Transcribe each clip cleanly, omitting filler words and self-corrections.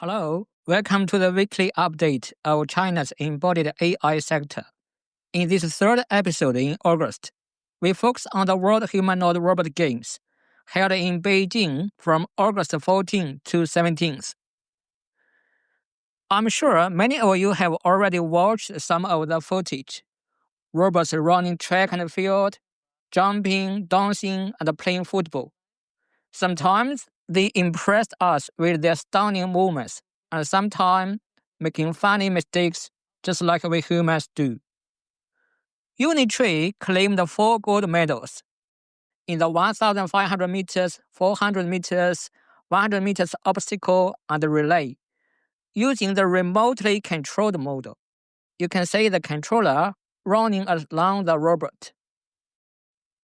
Hello, welcome to the weekly update of China's embodied AI sector. In this third episode in August, we focus on the World Humanoid Robot Games, held in Beijing from August 14 to 17th. I'm sure many of you have already watched some of the footage. Robots running track and field, jumping, dancing, and playing football. Sometimes they impressed us with their stunning movements, and sometimes making funny mistakes just like we humans do. Unitree claimed 4 gold medals in the 1,500 meters, 400 meters, 100 meters obstacle and relay, using the remotely controlled model. You can see the controller running along the robot.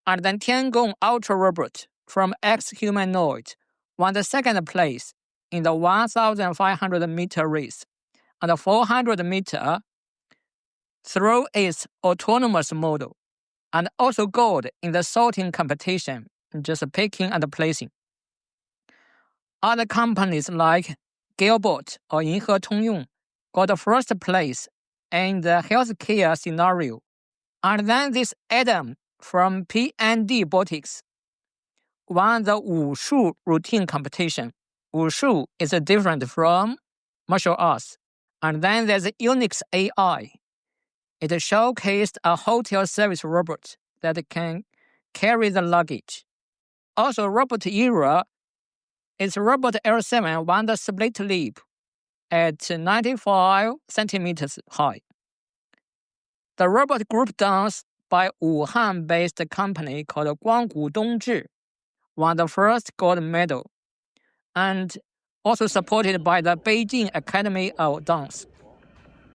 And then Tien Ultra Robot from X-Humanoid won the second place in the 1,500 meter race and the 400 meter through its autonomous model, and also gold in the sorting competition, just picking and placing. Other companies like Galbot or Yinhe got the first place in the healthcare scenario. And then this Adam from PNDbotics won the wushu routine competition. Wushu is different from martial arts. And then there's Unix AI. It showcased a hotel service robot that can carry the luggage. Also, RobotEra, its RobotEra 7 won the split leap at 95 centimeters high. The robot group dance by Wuhan-based company called Guanggu Dongzhi won the first gold medal, and also supported by the Beijing Academy of Dance.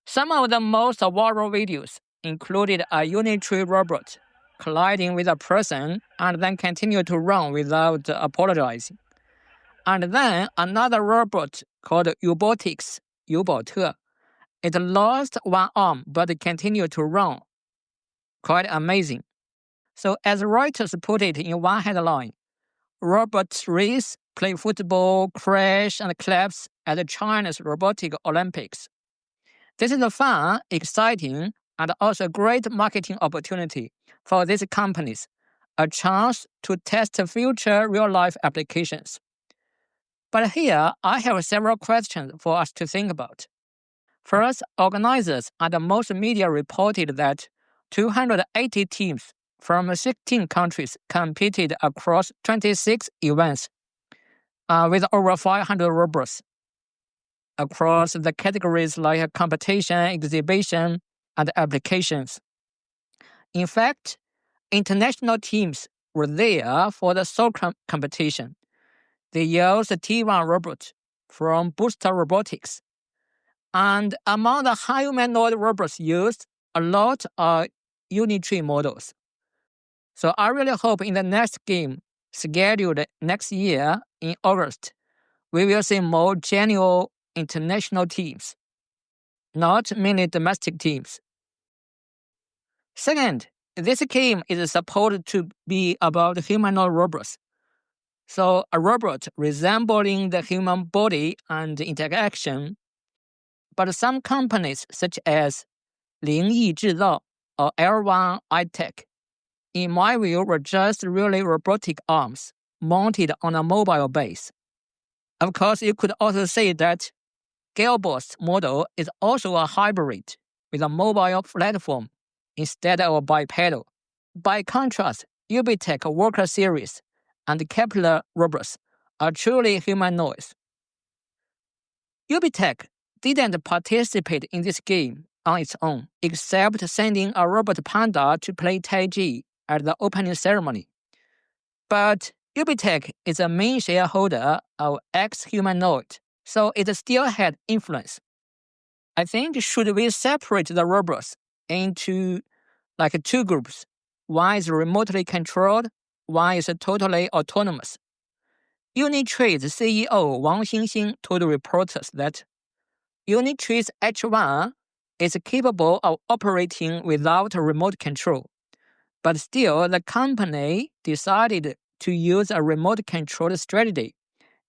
Some of the most viral videos included a Unitree robot colliding with a person and then continued to run without apologizing. And then another robot called Robotics, Agibot. It lost one arm but continued to run. Quite amazing. So as Reuters put it in one headline, robots race, play football, crash, and collapse at China's Robotic Olympics. This is a fun, exciting, and also a great marketing opportunity for these companies, a chance to test future real-life applications. But here, I have several questions for us to think about. First, organizers and most media reported that 280 teams from 16 countries competed across 26 events with over 500 robots across the categories like competition, exhibition, and applications. In fact, international teams were there for the sole competition. They used the T1 robot from Booster Robotics. And among the humanoid robots used, a lot are Unitree models. So I really hope in the next game, scheduled next year in August, we will see more genuine international teams, not many domestic teams. Second, this game is supposed to be about humanoid robots. So a robot resembling the human body and interaction. But some companies such as 灵异制造 or L1 iTech, in my view, were just really robotic arms mounted on a mobile base. Of course, you could also say that Galbot's model is also a hybrid with a mobile platform instead of bipedal. By contrast, Ubitech Worker Series and Kepler robots are truly humanoids. Ubitech didn't participate in this game on its own, except sending a robot panda to play Tai Chi at the opening ceremony. But Ubitech is a main shareholder of X-Humanoid, so it still had influence. I think should we separate the robots into like 2 groups? One is remotely controlled, one is totally autonomous. Unitree's CEO Wang Xingxing told reporters that Unitree's H1 is capable of operating without remote control, but still the company decided to use a remote control strategy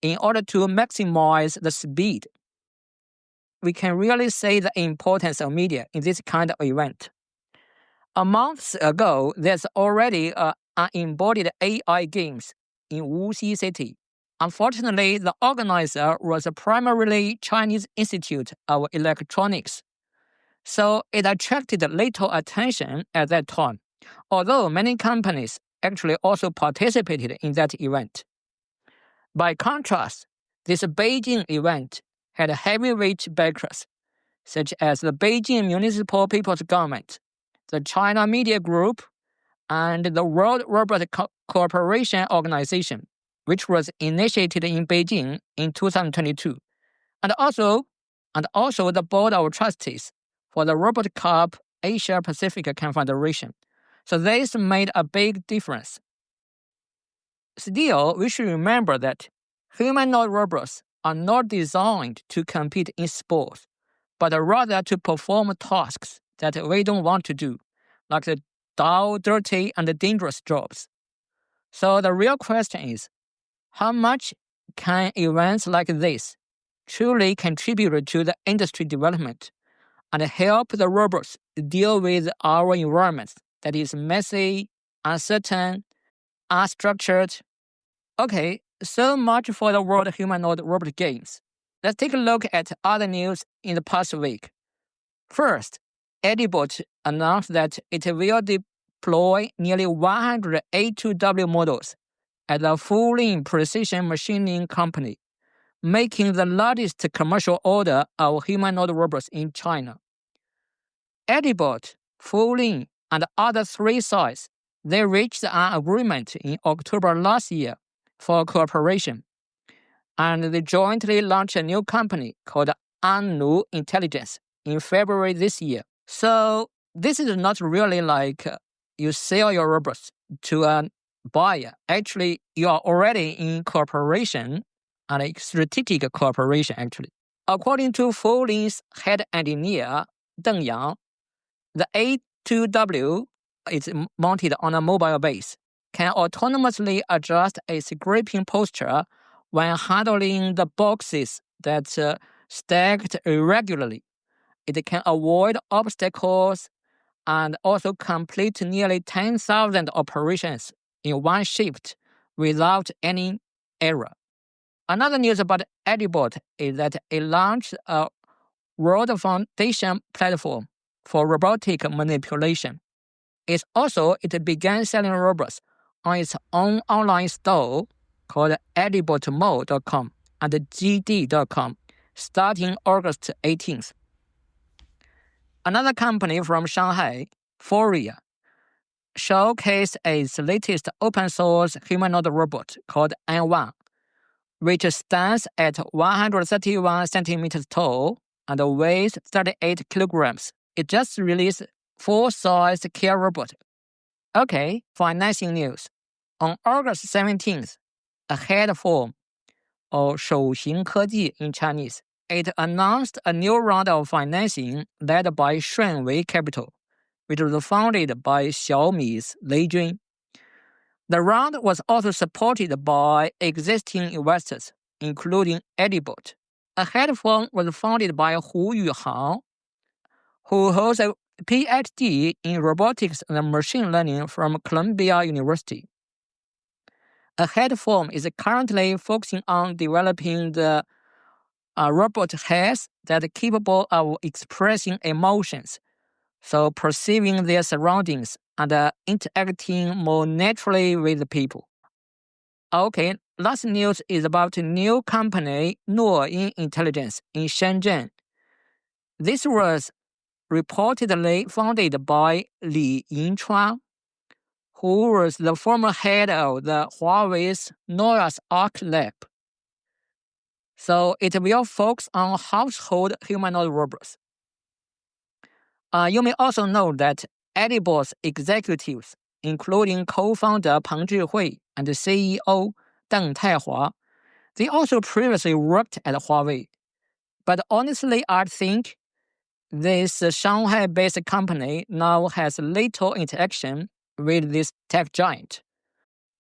in order to maximize the speed. we can really see the importance of media in this kind of event. A month ago, there's already an embodied AI games in Wuxi City. Unfortunately, the organizer was primarily Chinese Institute of Electronics, so it attracted little attention at that time, although many companies actually also participated in that event. By contrast, this Beijing event had heavyweight backers, such as the Beijing Municipal People's Government, the China Media Group, and the World Robotic Cooperation Organization, which was initiated in Beijing in 2022, and also the Board of Trustees for the Robot Cup Asia Pacific Confederation. So this made a big difference. Still, we should remember that humanoid robots are not designed to compete in sports, but rather to perform tasks that we don't want to do, like the dull, dirty, and dangerous jobs. So the real question is, how much can events like this truly contribute to the industry development and help the robots deal with our environment that is messy, uncertain, unstructured? Okay, so much for the World Humanoid Robot Games. Let's take a look at other news in the past week. First, Agibot announced that it will deploy nearly 100 A2W models at a fully precision machining company, making the largest commercial order of humanoid robots in China. Agibot, Fulin, and other three sites, they reached an agreement in October last year for cooperation, and they jointly launched a new company called Annu Intelligence in February this year. So this is not really like you sell your robots to a buyer. Actually, you are already in cooperation, and a strategic cooperation actually. According to Fulin's head engineer, Deng Yang, the A2W is mounted on a mobile base, can autonomously adjust its gripping posture when handling the boxes that stacked irregularly. It can avoid obstacles and also complete nearly 10,000 operations in one shift without any error. Another news about Agibot is that it launched a World Foundation platform for robotic manipulation. It began selling robots on its own online store called agibotmode.com and gd.com starting August 18th. Another company from Shanghai, Foria, showcased its latest open-source humanoid robot called N1, which stands at 131 centimeters tall and weighs 38 kilograms. It just released full-size care robot. Okay, financing news. On August 17th, a head firm, or 手行科技 in Chinese, it announced a new round of financing led by Shenwei Capital, which was founded by Xiaomi's Lei Jun. The round was also supported by existing investors, including Agibot. A head firm was founded by Hu Yuhang, who holds a PhD in robotics and machine learning from Columbia University. A head firm is currently focusing on developing the robot heads that are capable of expressing emotions, so perceiving their surroundings and interacting more naturally with people. Okay, last news is about a new company, Nuoyin Intelligence, in Shenzhen. This was reportedly founded by Li Yingchuan, who was the former head of the Huawei's Noah's Ark Lab. So it will focus on household humanoid robots. You may also know that Agibot's executives, including co-founder Peng Zhihui and CEO Deng Taihua, they also previously worked at Huawei. But honestly, I think this Shanghai-based company now has little interaction with this tech giant.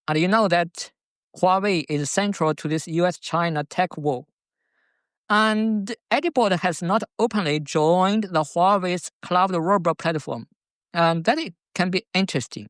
And you know that Huawei is central to this US-China tech war. And Agibot has not openly joined the Huawei's cloud robot platform, and that can be interesting.